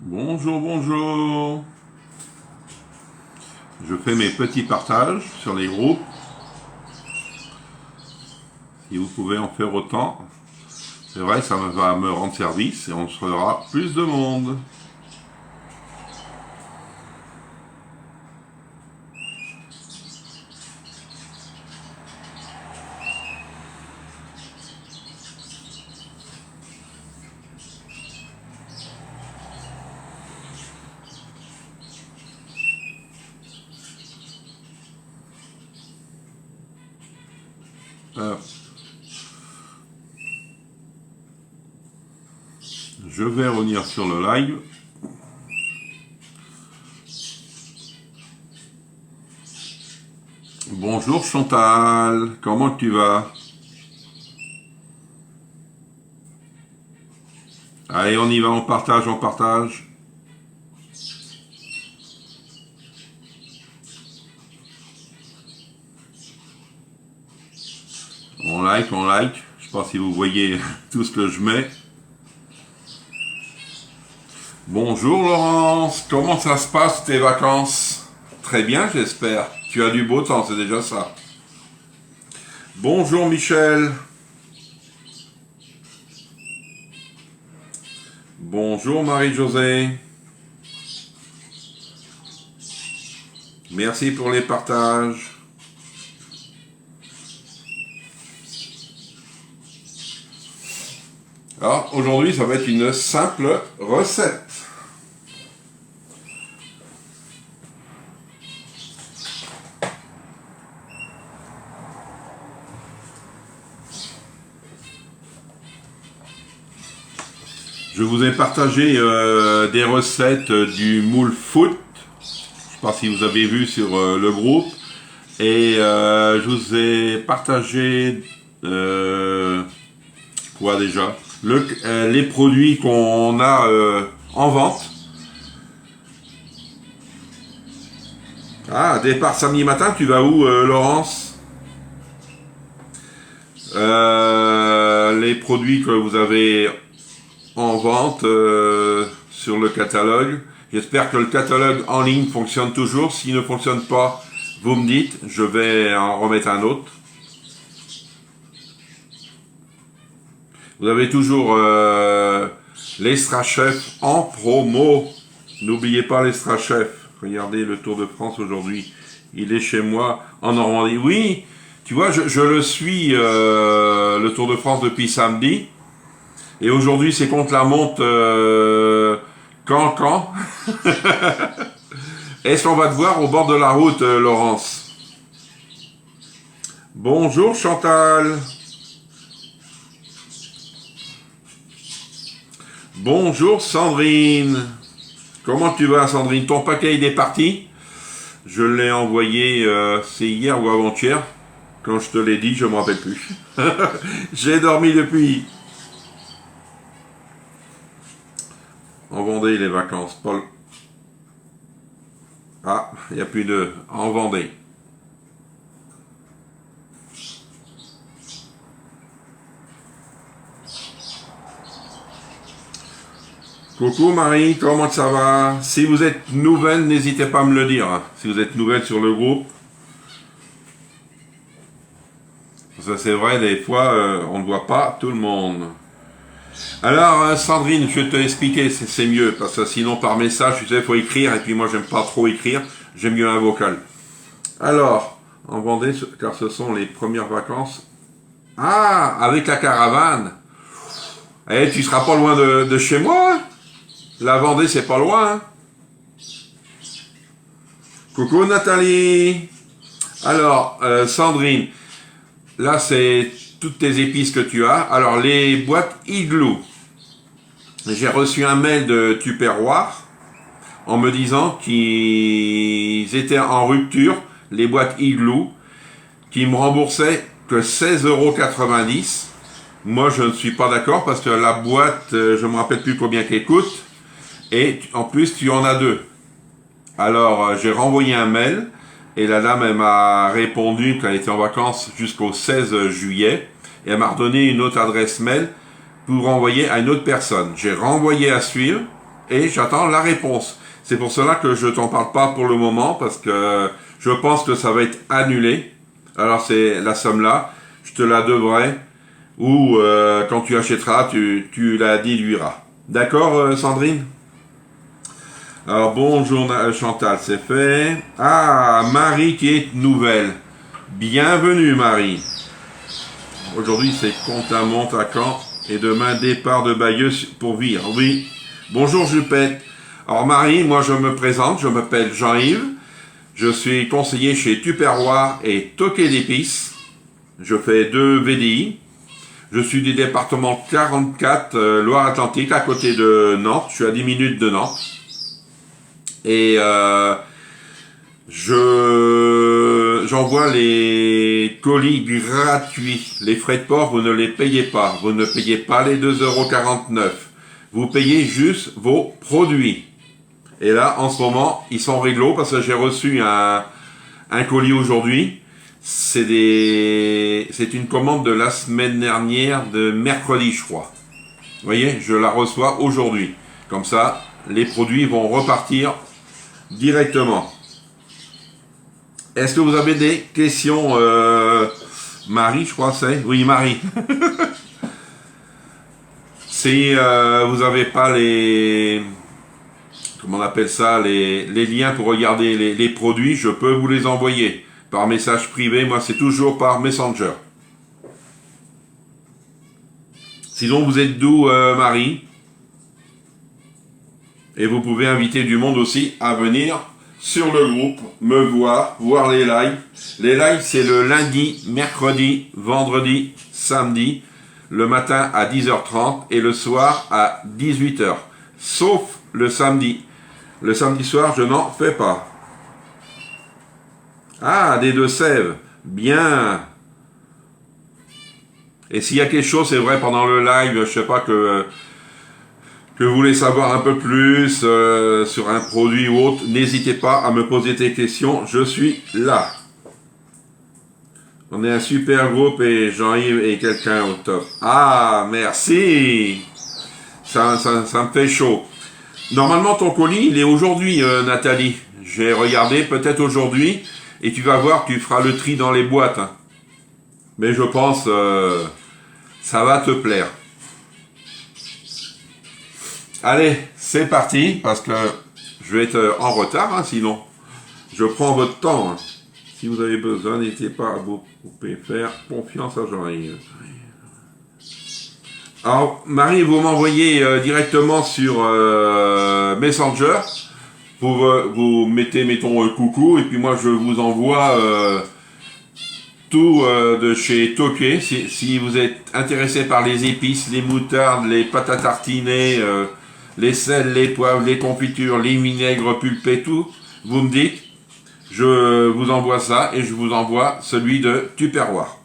Bonjour, bonjour. Je fais mes petits partages sur les groupes. Si vous pouvez en faire autant, c'est vrai, ça va me rendre service et on sera plus de monde. Je vais revenir sur le live. Bonjour Chantal, comment tu vas? Allez, on y va, on partage, on partage. On like, on like. Je sais pas si vous voyez tout ce que je mets. Bonjour Laurence, comment ça se passe tes vacances? Très bien, j'espère. Tu as du beau temps, c'est déjà ça. Bonjour Michel. Bonjour Marie-Josée. Merci pour les partages. Alors aujourd'hui, ça va être une simple recette. Je vous ai partagé des recettes du moule foot. Je ne sais pas si vous avez vu sur le groupe. Et je vous ai partagé quoi déjà les produits qu'on a en vente. Ah, départ samedi matin, tu vas où Laurence? Les produits que vous avez en vente sur le catalogue. J'espère que le catalogue en ligne fonctionne toujours. S'il ne fonctionne pas, vous me dites, je vais en remettre un autre. Vous avez toujours l'Extra Chef en promo. N'oubliez pas l'Extra Chef. Regardez le Tour de France aujourd'hui. Il est chez moi en Normandie. Oui, tu vois, je le suis le Tour de France depuis samedi. Et aujourd'hui, c'est contre la monte Cancan. Est-ce qu'on va te voir au bord de la route, Laurence? Bonjour Chantal. Bonjour Sandrine. Comment tu vas Sandrine? Ton paquet il est parti? Je l'ai envoyé, c'est hier ou avant-hier. Quand je te l'ai dit, je ne me rappelle plus. J'ai dormi depuis. En Vendée, les vacances, Paul. Ah, il n'y a plus de... En Vendée. Coucou Marie, comment ça va? Si vous êtes nouvelle, n'hésitez pas à me le dire. Hein. Si vous êtes nouvelle sur le groupe. Ça c'est vrai, des fois, on ne voit pas tout le monde. Alors Sandrine, je vais te expliquer, c'est mieux, parce que sinon par message, tu sais, il faut écrire, et puis moi j'aime pas trop écrire, j'aime mieux un vocal. Alors, en Vendée, car ce sont les premières vacances. Ah, avec la caravane. Eh, tu seras pas loin de chez moi, hein? La Vendée, c'est pas loin. Hein? Coucou Nathalie. Alors, Sandrine, là c'est toutes tes épices que tu as. Alors, les boîtes Igloo. J'ai reçu un mail de Tupperware en me disant qu'ils étaient en rupture, les boîtes Igloo, qui me remboursaient que 16,90 €. Moi, je ne suis pas d'accord parce que la boîte, je me rappelle plus combien qu'elle coûte. Et en plus, tu en as deux. Alors, j'ai renvoyé un mail et la dame, elle m'a répondu qu'elle était en vacances jusqu'au 16 juillet. Et elle m'a redonné une autre adresse mail pour renvoyer à une autre personne. J'ai renvoyé à suivre et j'attends la réponse. C'est pour cela que je t'en parle pas pour le moment parce que je pense que ça va être annulé. Alors, c'est la somme là. Je te la devrai. Ou quand tu achèteras, tu la déduiras. D'accord, Sandrine? Alors, bonjour Chantal, c'est fait. Ah, Marie qui est nouvelle. Bienvenue Marie. Aujourd'hui, c'est compte à monte à Caen et demain, départ de Bayeux pour Vire. Oui. Bonjour Jupette. Alors Marie, moi je me présente, je m'appelle Jean-Yves. Je suis conseiller chez Tupperware et Toquet d'épices. Je fais 2 VDI. Je suis du département 44, Loire-Atlantique, à côté de Nantes. Je suis à 10 minutes de Nantes. Et j'envoie les colis gratuits. Les frais de port, vous ne les payez pas. Vous ne payez pas les 2,49 €. Vous payez juste vos produits. Et là, en ce moment, ils sont réglo parce que j'ai reçu un colis aujourd'hui. C'est une commande de la semaine dernière, de mercredi, je crois. Vous voyez, je la reçois aujourd'hui. Comme ça, les produits vont repartir directement. Est-ce que vous avez des questions, Marie, je crois c'est? Oui, Marie. Si vous n'avez pas les... Comment on appelle ça? Les liens pour regarder les produits, je peux vous les envoyer. Par message privé, moi c'est toujours par Messenger. Sinon, vous êtes d'où, Marie? Et vous pouvez inviter du monde aussi à venir sur le groupe, me voir les lives. Les lives, c'est le lundi, mercredi, vendredi, samedi, le matin à 10h30 et le soir à 18h. Sauf le samedi. Le samedi soir, je n'en fais pas. Ah, des Deux-Sèvres. Bien. Et s'il y a quelque chose, c'est vrai, pendant le live, je sais pas que vous voulez savoir un peu plus sur un produit ou autre, n'hésitez pas à me poser des questions, je suis là. On est un super groupe et Jean-Yves est quelqu'un au top. Ah, merci. Ça me fait chaud. Normalement, ton colis, il est aujourd'hui, Nathalie. J'ai regardé, peut-être aujourd'hui, et tu vas voir, tu feras le tri dans les boîtes. Hein. Mais je pense, ça va te plaire. Allez, c'est parti, parce que je vais être en retard, hein, sinon. Je prends votre temps. Hein. Si vous avez besoin, n'hésitez pas à vous faire confiance à Jean-Yves. Alors, Marie, vous m'envoyez directement sur Messenger. Vous mettez, mettons, coucou, et puis moi, je vous envoie tout de chez Toquet. Si vous êtes intéressé par les épices, les moutardes, les pâtes à tartiner, les sels, les poivres, les confitures, les vinaigres pulpés, tout, vous me dites, je vous envoie ça et je vous envoie celui de Tupperware.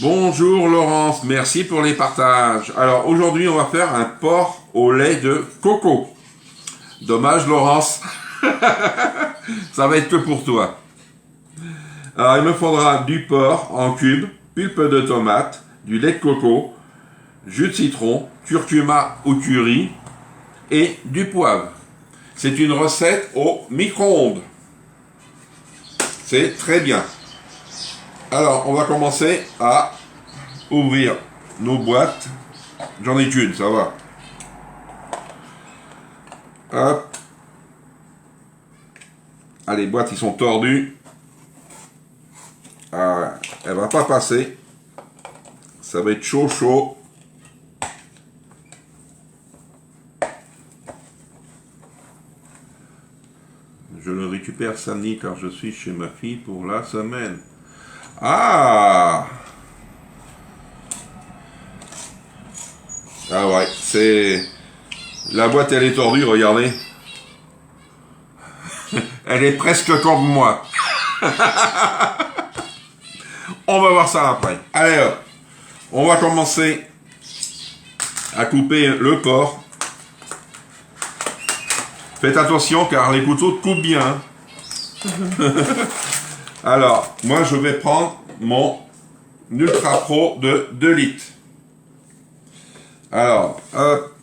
Bonjour Laurence, merci pour les partages. Alors aujourd'hui on va faire un porc au lait de coco. Dommage Laurence, ça va être que pour toi. Alors il me faudra du porc en cubes, pulpe de tomate, du lait de coco, jus de citron, curcuma ou curry et du poivre. C'est une recette au micro-ondes. C'est très bien. Alors, on va commencer à ouvrir nos boîtes. J'en ai qu'une, ça va. Hop. Ah, les boîtes, ils sont tordus. Ah, elle va pas passer. Ça va être chaud, chaud. Je le récupère samedi car je suis chez ma fille pour la semaine. Ah! Ah ouais, c'est... La boîte, elle est tordue, regardez. Elle est presque comme moi. On va voir ça après. Allez hop. On va commencer à couper le porc. Faites attention car les couteaux coupent bien. Alors, moi je vais prendre mon Ultra Pro de 2 litres. Alors, hop.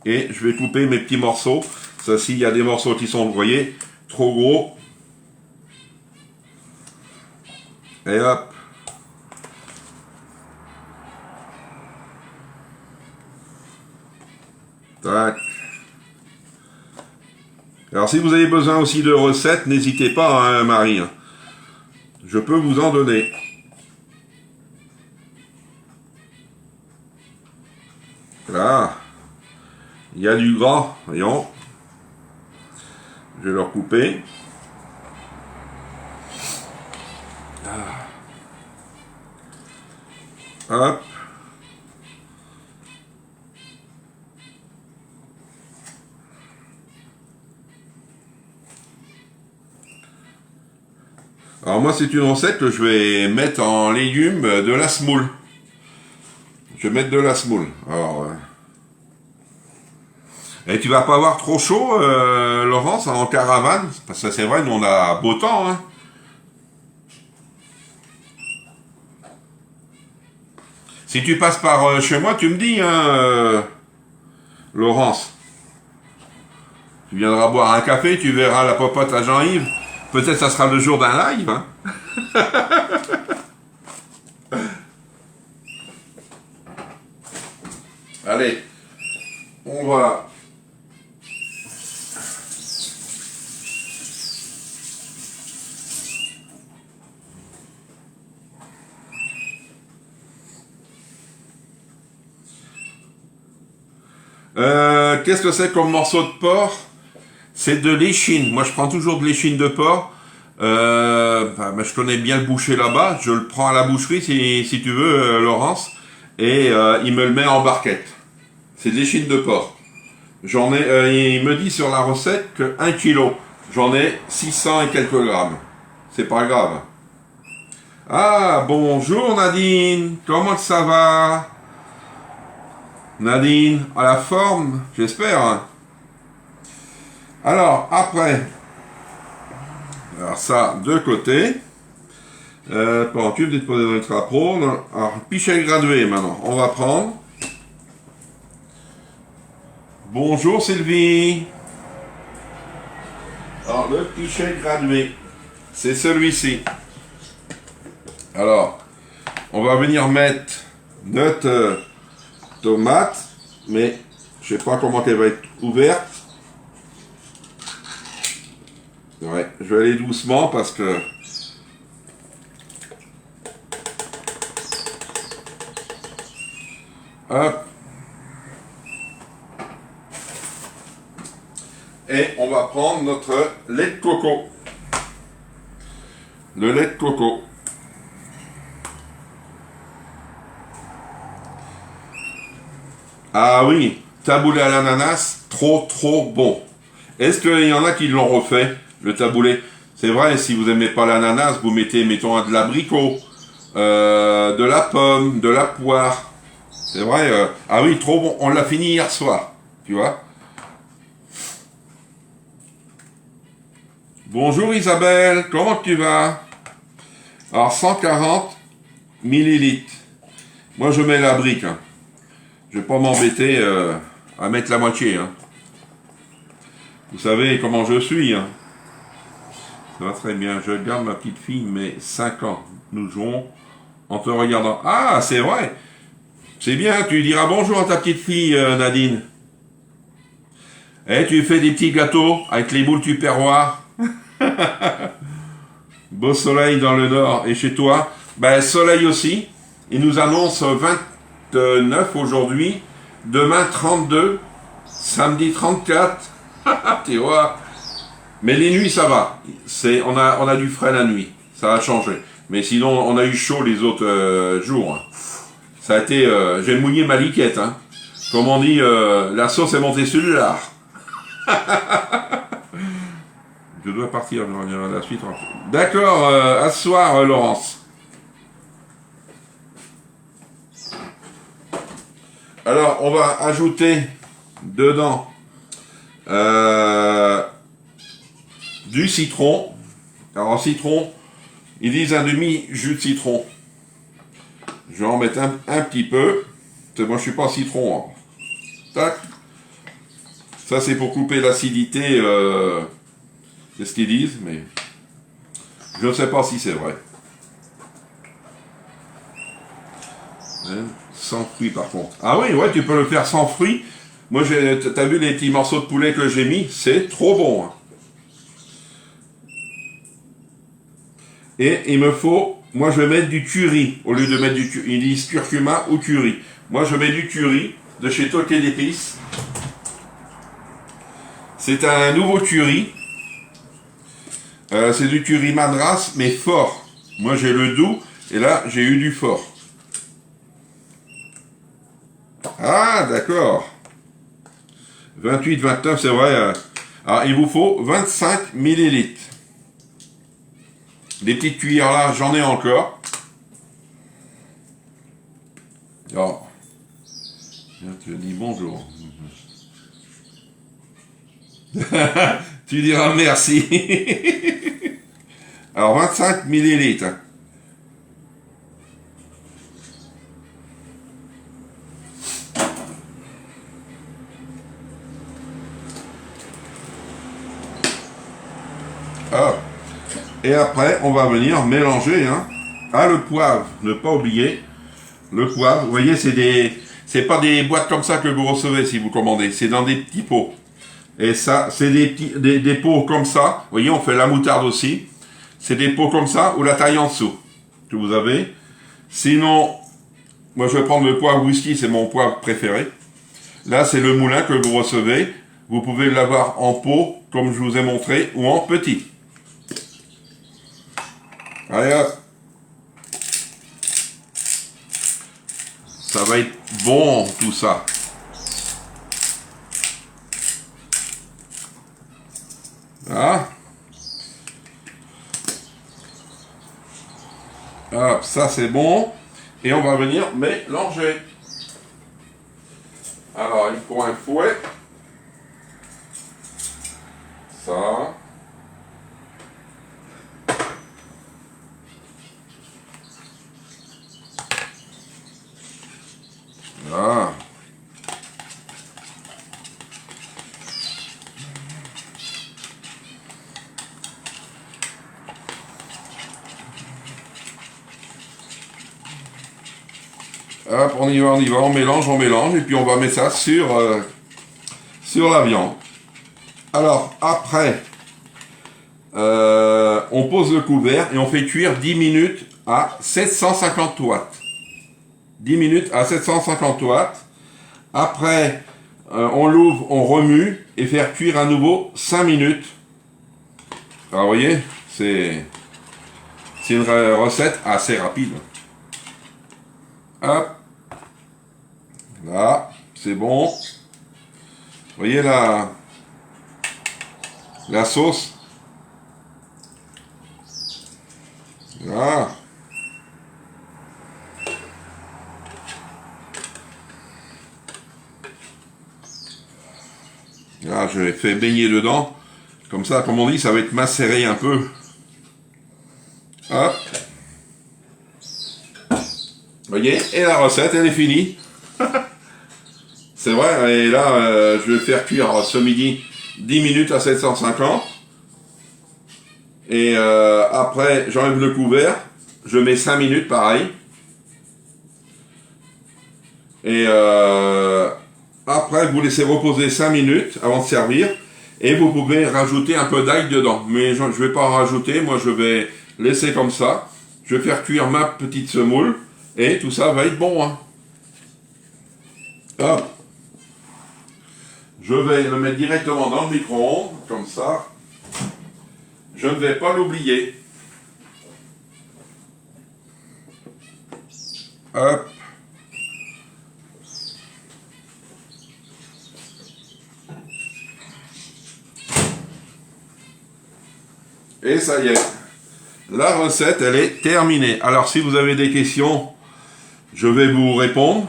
Et je vais couper mes petits morceaux. Ça, s'il y a des morceaux qui sont, vous voyez, trop gros. Et hop. Tac. Alors, si vous avez besoin aussi de recettes, n'hésitez pas, hein, Marie. Je peux vous en donner. Là. Il y a du gras, voyons. Je vais le recouper. Hop. Alors moi c'est une recette que je vais mettre en légumes de la semoule. Je vais mettre de la semoule. Alors, et tu vas pas avoir trop chaud, Laurence, en caravane? Parce que c'est vrai, nous on a beau temps, hein. Si tu passes par chez moi, tu me dis, hein, Laurence. Tu viendras boire un café, tu verras la popote à Jean-Yves. Peut-être ça sera le jour d'un live, hein. Allez, on va... Qu'est-ce que c'est comme morceau de porc? C'est de l'échine. Moi, je prends toujours de l'échine de porc. Je connais bien le boucher là-bas. Je le prends à la boucherie, si tu veux, Laurence. Et il me le met en barquette. C'est de l'échine de porc. J'en ai, il me dit sur la recette que 1 kg. J'en ai 600 et quelques grammes. C'est pas grave. Ah, bonjour Nadine. Comment ça va? Nadine, à la forme, j'espère. Alors, après, alors ça, de côté. Pendant tube disposé dans l'Ultra Pro. Alors, pichet gradué maintenant. On va prendre. Bonjour Sylvie. Alors, le pichet gradué, c'est celui-ci. Alors, on va venir mettre notre tomate, mais je sais pas comment elle va être ouverte. Ouais, je vais aller doucement parce que hop. Et on va prendre notre lait de coco. Le lait de coco. Ah oui, taboulé à l'ananas, trop bon. Est-ce qu'il y en a qui l'ont refait, le taboulé? C'est vrai, si vous n'aimez pas l'ananas, vous mettez, mettons, de l'abricot, de la pomme, de la poire. C'est vrai, ah oui, trop bon. On l'a fini hier soir, tu vois. Bonjour Isabelle, comment tu vas? Alors 140 millilitres. Moi je mets la brique. Hein. Je vais pas m'embêter à mettre la moitié. Hein. Vous savez comment je suis. Hein. Ça va très bien. Je garde ma petite fille, mais 5 ans. Nous jouons en te regardant. Ah, c'est vrai. C'est bien, tu diras bonjour à ta petite fille, Nadine. Et tu fais des petits gâteaux avec les boules tupperware. Beau soleil dans le nord. Et chez toi? Ben, soleil aussi. Il nous annonce 29 aujourd'hui. Demain 32. Samedi 34. Tu vois. Mais les nuits, ça va. On a du frais la nuit. Ça a changé. Mais sinon, on a eu chaud les autres jours. Ça a été... j'ai mouillé ma liquette. Hein. Comme on dit, la sauce est montée sur le lard. Je dois partir, je reviens à la suite. D'accord, à ce soir, Laurence. Alors, on va ajouter dedans du citron. Alors, citron, ils disent un demi-jus de citron. Je vais en mettre un petit peu. Moi, je suis pas citron. Hein. Tac. Ça, c'est pour couper l'acidité. C'est ce qu'ils disent, mais je ne sais pas si c'est vrai. Sans fruits, par contre. Ah oui, ouais, tu peux le faire sans fruits. Moi, t'as vu les petits morceaux de poulet que j'ai mis? C'est trop bon. Hein. Et il me faut... Moi, je vais mettre du curry. Au lieu de mettre du curry. Ils disent curcuma ou curry. Moi, je mets du curry de chez Toqué d'épices. C'est un nouveau curry. C'est du curry madras, mais fort. Moi, j'ai le doux. Et là, j'ai eu du fort. Ah, d'accord. 28, 29, c'est vrai. Alors, il vous faut 25 millilitres. Des petites cuillères là, j'en ai encore. Oh. Tu dis bonjour. Tu diras merci. Alors, 25 millilitres. Ah. Et après, on va venir mélanger. Hein. Ah, le poivre, ne pas oublier. Le poivre, vous voyez, c'est pas des boîtes comme ça que vous recevez si vous commandez. C'est dans des petits pots. Et ça, c'est des pots comme ça. Vous voyez, on fait la moutarde aussi. C'est des pots comme ça ou la taille en dessous que vous avez. Sinon, moi je vais prendre le poivre whisky, c'est mon poivre préféré. Là, c'est le moulin que vous recevez. Vous pouvez l'avoir en pot, comme je vous ai montré, ou en petit. Allez hop. Ça va être bon tout ça. Ah. Hop, ça c'est bon. Et on va venir mélanger. Alors, il faut un fouet. Ça. Là. Hop, on y va, on mélange, et puis on va mettre ça sur la viande. Alors, après, on pose le couvert et on fait cuire 10 minutes à 750 watts. 10 minutes à 750 watts. Après, on l'ouvre, on remue et faire cuire à nouveau 5 minutes. Alors, vous voyez, c'est une recette assez rapide. Hop. Là, c'est bon. Vous voyez la sauce. Là. Là, je l'ai fait baigner dedans. Comme ça, comme on dit, ça va être macéré un peu. Hop. Vous voyez, et la recette, elle est finie. C'est vrai, et là, je vais faire cuire ce midi 10 minutes à 750. Et après, j'enlève le couvert. Je mets 5 minutes, pareil. Et après, vous laissez reposer 5 minutes avant de servir. Et vous pouvez rajouter un peu d'ail dedans. Mais je ne vais pas en rajouter, moi je vais laisser comme ça. Je vais faire cuire ma petite semoule. Et tout ça va être bon. Hein. Hop. Je vais le mettre directement dans le micro-ondes, comme ça. Je ne vais pas l'oublier. Hop. Et ça y est. La recette, elle est terminée. Alors, si vous avez des questions, je vais vous répondre.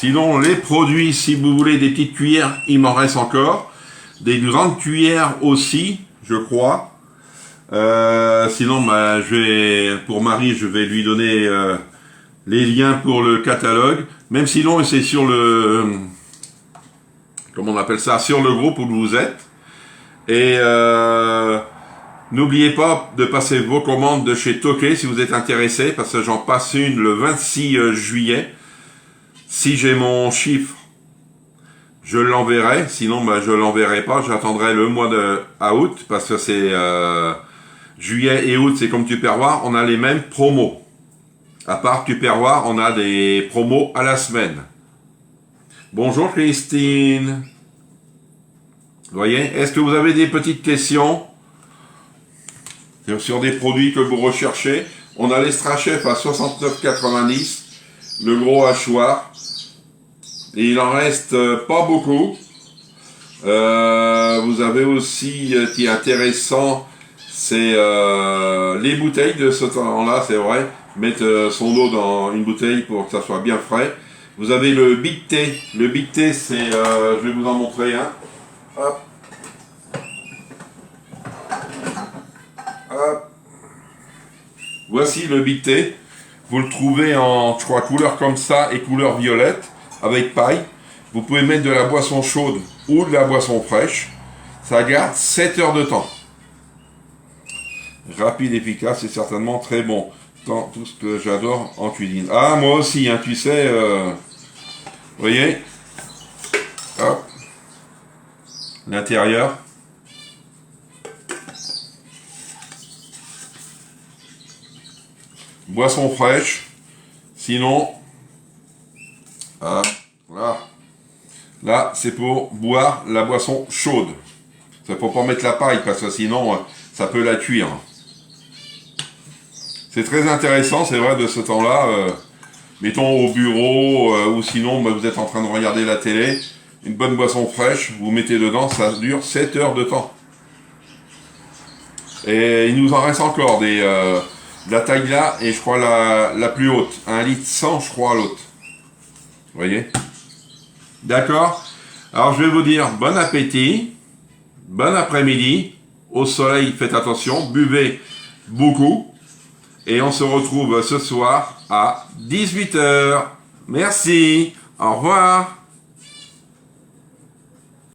Sinon, les produits, si vous voulez des petites cuillères, il m'en reste encore. Des grandes cuillères aussi, je crois. Sinon, bah, pour Marie, je vais lui donner les liens pour le catalogue. Même sinon, c'est sur le... comment on appelle ça? Sur le groupe où vous êtes. Et n'oubliez pas de passer vos commandes de chez Tokay si vous êtes intéressé, parce que j'en passe une le 26 juillet. Si j'ai mon chiffre, je l'enverrai. Sinon, bah, je l'enverrai pas. J'attendrai le mois de août, parce que c'est juillet et août, c'est comme Tupperware. On a les mêmes promos. À part Tupperware, on a des promos à la semaine. Bonjour Christine. Vous voyez, est-ce que vous avez des petites questions sur des produits que vous recherchez? On a l'Extra-Chef à 69,90, le gros hachoir. Et il en reste pas beaucoup. Vous avez aussi, qui est intéressant, c'est les bouteilles de ce temps-là, c'est vrai. Mettre son eau dans une bouteille pour que ça soit bien frais. Vous avez le Big T. Le Big T, c'est, je vais vous en montrer un. Hop. Hop. Voici le Big T. Vous le trouvez en, je crois, couleur comme ça et couleur violette avec paille. Vous pouvez mettre de la boisson chaude ou de la boisson fraîche. Ça garde 7 heures de temps. Rapide, efficace et certainement très bon. Tout ce que j'adore en cuisine. Ah, moi aussi, hein, tu sais. Vous voyez. Hop. L'intérieur. Boisson fraîche. Sinon, là, c'est pour boire la boisson chaude. Ça faut pas mettre la paille parce que sinon, ça peut la cuire. C'est très intéressant, c'est vrai, de ce temps-là. Mettons au bureau ou sinon, bah, vous êtes en train de regarder la télé. Une bonne boisson fraîche, vous mettez dedans, ça dure 7 heures de temps. Et il nous en reste encore des... la taille là, et je crois la plus haute. 1 litre 100, je crois, l'autre. Vous voyez? D'accord? Alors, je vais vous dire bon appétit, bon après-midi. Au soleil, faites attention, buvez beaucoup. Et on se retrouve ce soir à 18 h. Merci. Au revoir.